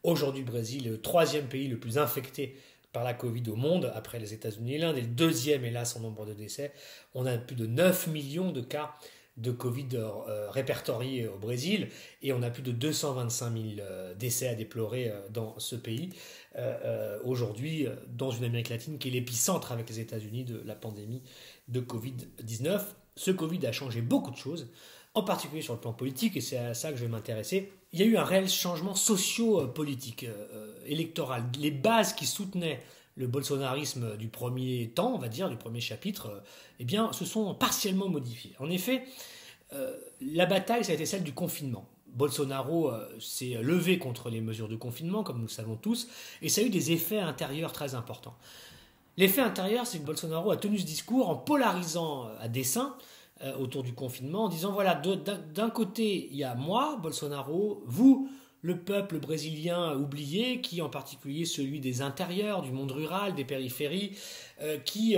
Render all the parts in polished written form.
Aujourd'hui, le Brésil est le troisième pays le plus infecté par la Covid au monde, après les États-Unis et l'Inde, et le deuxième, hélas, en nombre de décès. On a plus de 9 millions de cas de Covid répertoriés au Brésil, et on a plus de 225 000 décès à déplorer dans ce pays, aujourd'hui, dans une Amérique latine qui est l'épicentre avec les États-Unis de la pandémie de Covid-19. Ce Covid a changé beaucoup de choses, en particulier sur le plan politique, et c'est à ça que je vais m'intéresser. Il y a eu un réel changement socio-politique, électoral. Les bases qui soutenaient le bolsonarisme du premier temps, on va dire, du premier chapitre, eh bien, se sont partiellement modifiées. En effet, la bataille, ça a été celle du confinement. Bolsonaro s'est levé contre les mesures de confinement, comme nous le savons tous, et ça a eu des effets intérieurs très importants. L'effet intérieur, c'est que Bolsonaro a tenu ce discours en polarisant à dessein autour du confinement, en disant voilà, d'un côté, il y a moi, Bolsonaro, vous, le peuple brésilien oublié, qui en particulier celui des intérieurs, du monde rural, des périphéries, qui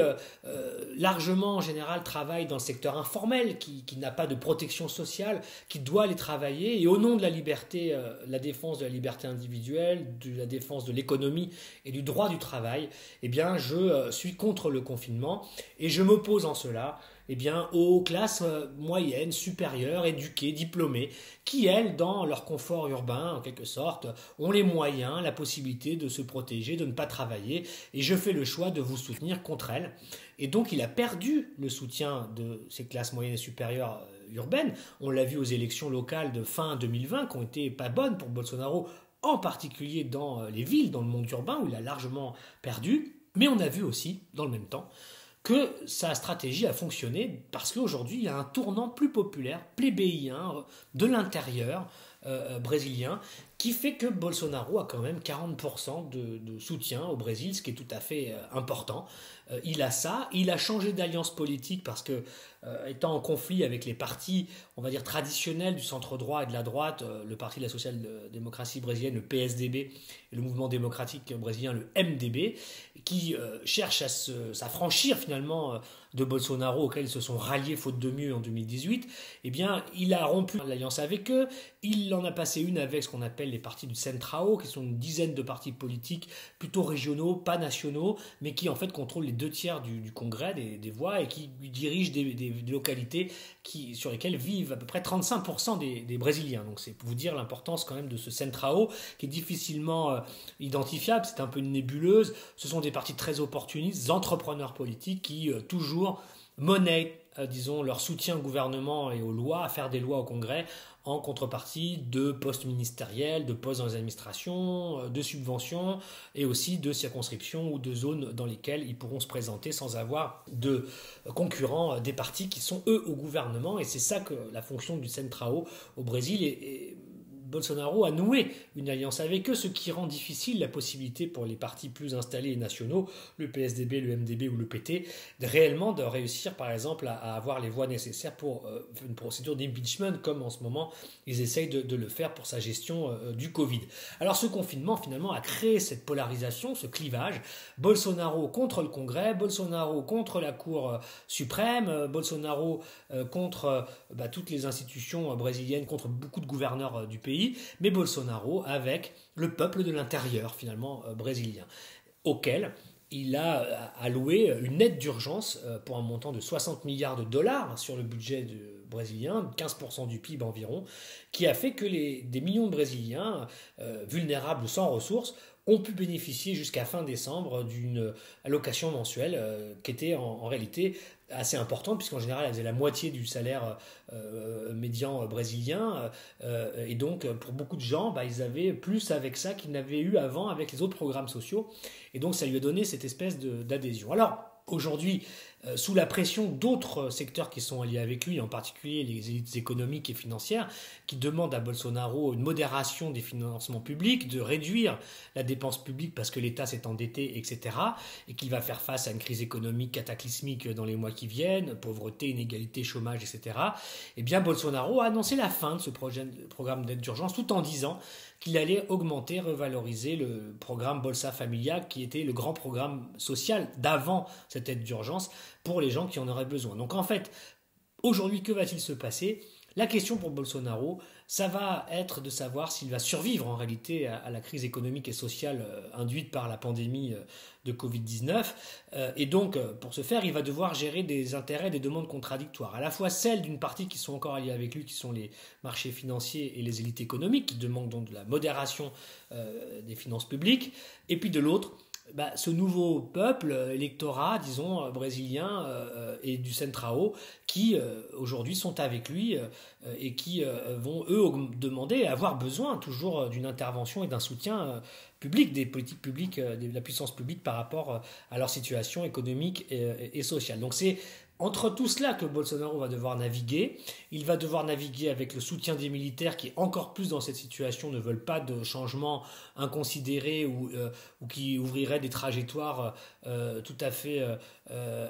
largement en général travaille dans le secteur informel, qui n'a pas de protection sociale, qui doit aller travailler, et au nom de la liberté, la défense de la liberté individuelle, de la défense de l'économie et du droit du travail, eh bien je suis contre le confinement, et je m'oppose en cela eh bien, aux classes moyennes, supérieures, éduquées, diplômées, qui, elles, dans leur confort urbain, en quelque sorte, ont les moyens, la possibilité de se protéger, de ne pas travailler, et je fais le choix de vous soutenir contre elles. Et donc, il a perdu le soutien de ces classes moyennes et supérieures urbaines. On l'a vu aux élections locales de fin 2020, qui ont été pas bonnes pour Bolsonaro, en particulier dans les villes, dans le monde urbain, où il a largement perdu. Mais on a vu aussi, dans le même temps, que sa stratégie a fonctionné parce qu'aujourd'hui, il y a un tournant plus populaire, plébéien, de l'intérieur brésilien, qui fait que Bolsonaro a quand même 40% de soutien au Brésil, ce qui est tout à fait important. Il a ça, il a changé d'alliance politique parce que, étant en conflit avec les partis, on va dire, traditionnels du centre-droit et de la droite, le Parti de la social-démocratie brésilienne, le PSDB, et le mouvement démocratique brésilien, le MDB, qui cherchent à s'affranchir finalement de Bolsonaro, auquel ils se sont ralliés faute de mieux en 2018, eh bien, il a rompu l'alliance avec eux, il en a passé une avec ce qu'on appelle les partis du Centrao, qui sont une dizaine de partis politiques plutôt régionaux, pas nationaux, mais qui en fait contrôlent les 2/3 du Congrès, des voix, et qui dirigent des localités sur lesquelles vivent à peu près 35% des Brésiliens. Donc c'est pour vous dire l'importance quand même de ce Centrao, qui est difficilement identifiable, c'est un peu une nébuleuse. Ce sont des partis très opportunistes, des entrepreneurs politiques qui toujours monnaient, disons, leur soutien au gouvernement et aux lois, à faire des lois au Congrès, en contrepartie de postes ministériels, de postes dans les administrations, de subventions, et aussi de circonscriptions ou de zones dans lesquelles ils pourront se présenter sans avoir de concurrents des partis qui sont eux au gouvernement. Et c'est ça que la fonction du Centrao au Brésil est. Bolsonaro a noué une alliance avec eux, ce qui rend difficile la possibilité pour les partis plus installés et nationaux, le PSDB, le MDB ou le PT, réellement de réussir par exemple à avoir les voix nécessaires pour une procédure d'impeachment, comme en ce moment ils essayent de le faire pour sa gestion du Covid. Alors ce confinement finalement a créé cette polarisation, ce clivage, Bolsonaro contre le Congrès, Bolsonaro contre la Cour suprême, Bolsonaro contre toutes les institutions brésiliennes, contre beaucoup de gouverneurs du pays, mais Bolsonaro avec le peuple de l'intérieur finalement brésilien, auquel il a alloué une aide d'urgence pour un montant de 60 milliards de dollars sur le budget brésilien, 15% du PIB environ, qui a fait que des millions de Brésiliens vulnérables sans ressources ont pu bénéficier jusqu'à fin décembre d'une allocation mensuelle qui était en réalité assez importante, puisqu'en général elle faisait la moitié du salaire médian brésilien, et donc pour beaucoup de gens ils avaient plus avec ça qu'ils n'avaient eu avant avec les autres programmes sociaux, et donc ça lui a donné cette espèce d'adhésion. Alors aujourd'hui, sous la pression d'autres secteurs qui sont liés avec lui, en particulier les élites économiques et financières, qui demandent à Bolsonaro une modération des financements publics, de réduire la dépense publique parce que l'État s'est endetté, etc., et qu'il va faire face à une crise économique cataclysmique dans les mois qui viennent, pauvreté, inégalité, chômage, etc., eh bien Bolsonaro a annoncé la fin de ce programme d'aide d'urgence, tout en disant qu'il allait augmenter, revaloriser le programme Bolsa Familia, qui était le grand programme social d'avant cette aide d'urgence pour les gens qui en auraient besoin. Donc en fait, aujourd'hui, que va-t-il se passer ? La question pour Bolsonaro, ça va être de savoir s'il va survivre en réalité à la crise économique et sociale induite par la pandémie de Covid-19. Et donc, pour ce faire, il va devoir gérer des intérêts et des demandes contradictoires. À la fois celles d'une partie qui sont encore alliées avec lui, qui sont les marchés financiers et les élites économiques, qui demandent donc de la modération des finances publiques, et puis de l'autre, ce nouveau peuple, électorat, disons, brésilien et du Centrao, qui aujourd'hui sont avec lui et qui vont, eux, demander, avoir besoin toujours d'une intervention et d'un soutien public, des politiques publiques, de la puissance publique par rapport à leur situation économique et sociale. Donc c'est entre tout cela que Bolsonaro va devoir naviguer. Il va devoir naviguer avec le soutien des militaires qui, encore plus dans cette situation, ne veulent pas de changements inconsidérés ou qui ouvriraient des trajectoires tout à fait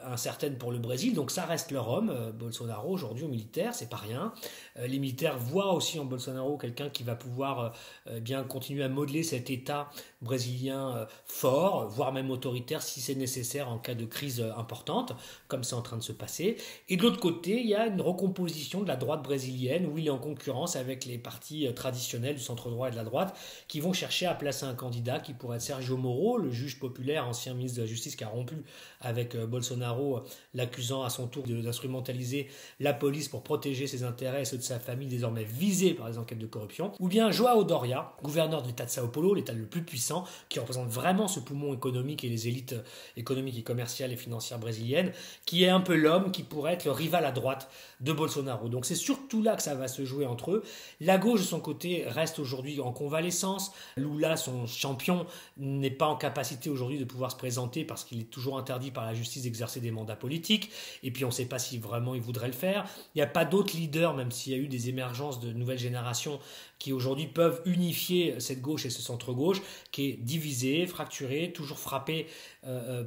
incertaines pour le Brésil. Donc ça reste leur homme, Bolsonaro, aujourd'hui aux militaires, c'est pas rien. Les militaires voient aussi en Bolsonaro quelqu'un qui va pouvoir bien continuer à modeler cet État brésilien fort, voire même autoritaire si c'est nécessaire en cas de crise importante, comme c'est en train de se passer. Et de l'autre côté, il y a une recomposition de la droite brésilienne où il est en concurrence avec les partis traditionnels du centre-droit et de la droite qui vont chercher à placer un candidat qui pourrait être Sergio Moro, le juge populaire, ancien ministre de la Justice qui a rompu avec Bolsonaro, l'accusant à son tour d'instrumentaliser la police pour protéger ses intérêts et ceux de sa famille désormais visés par les enquêtes de corruption. Ou bien João Doria, gouverneur de l'État de Sao Paulo, l'État le plus puissant, qui représente vraiment ce poumon économique et les élites économiques et commerciales et financières brésiliennes, qui est un peu l'homme qui pourrait être le rival à droite de Bolsonaro. Donc c'est surtout là que ça va se jouer entre eux. La gauche de son côté reste aujourd'hui en convalescence. Lula, son champion, n'est pas en capacité aujourd'hui de pouvoir se présenter parce qu'il est toujours interdit par la justice d'exercer des mandats politiques. Et puis on ne sait pas si vraiment il voudrait le faire. Il n'y a pas d'autres leaders, même s'il y a eu des émergences de nouvelles générations qui aujourd'hui peuvent unifier cette gauche et ce centre-gauche qui est divisé, fracturé, toujours frappé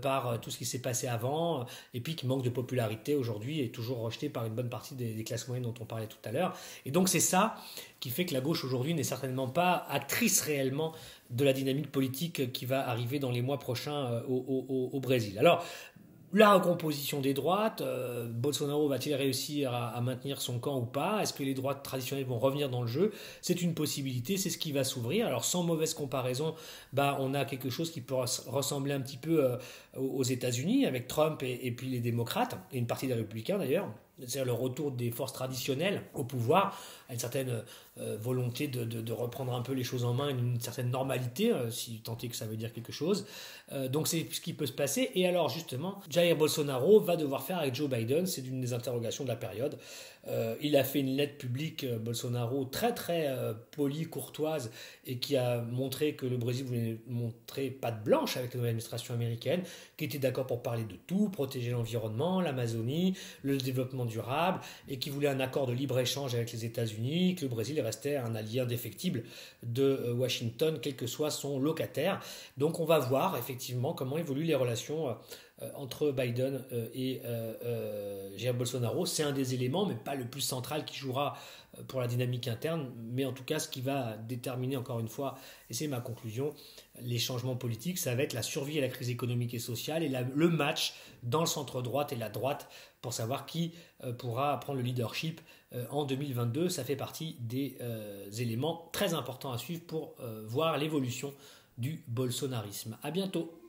par tout ce qui s'est passé avant et puis qui manque de popularité aujourd'hui et toujours rejeté par une bonne partie des classes moyennes dont on parlait tout à l'heure. Et donc c'est ça qui fait que la gauche aujourd'hui n'est certainement pas actrice réellement de la dynamique politique qui va arriver dans les mois prochains au Brésil. Alors, la recomposition des droites, Bolsonaro va-t-il réussir à maintenir son camp ou pas? Est-ce que les droites traditionnelles vont revenir dans le jeu? C'est une possibilité, c'est ce qui va s'ouvrir. Alors sans mauvaise comparaison, on a quelque chose qui peut ressembler un petit peu aux États-Unis avec Trump et puis les démocrates, et une partie des républicains d'ailleurs. C'est-à-dire le retour des forces traditionnelles au pouvoir, à une certaine volonté de reprendre un peu les choses en main, une certaine normalité, si tant est que ça veut dire quelque chose. Donc c'est ce qui peut se passer. Et alors justement, Jair Bolsonaro va devoir faire avec Joe Biden, c'est une des interrogations de la période. Il a fait une lettre publique, Bolsonaro, très très polie, courtoise, et qui a montré que le Brésil voulait montrer patte blanche avec la nouvelle administration américaine, qui était d'accord pour parler de tout, protéger l'environnement, l'Amazonie, le développement durable, et qui voulait un accord de libre-échange avec les États-Unis, que le Brésil restait un allié indéfectible de Washington, quel que soit son locataire. Donc on va voir effectivement comment évoluent les relations entre Biden et Jair Bolsonaro. C'est un des éléments, mais pas le plus central qui jouera pour la dynamique interne, mais en tout cas ce qui va déterminer encore une fois, et c'est ma conclusion, les changements politiques, ça va être la survie à la crise économique et sociale et le match dans le centre-droite et la droite pour savoir qui pourra prendre le leadership en 2022. Ça fait partie des éléments très importants à suivre pour voir l'évolution du bolsonarisme. À bientôt.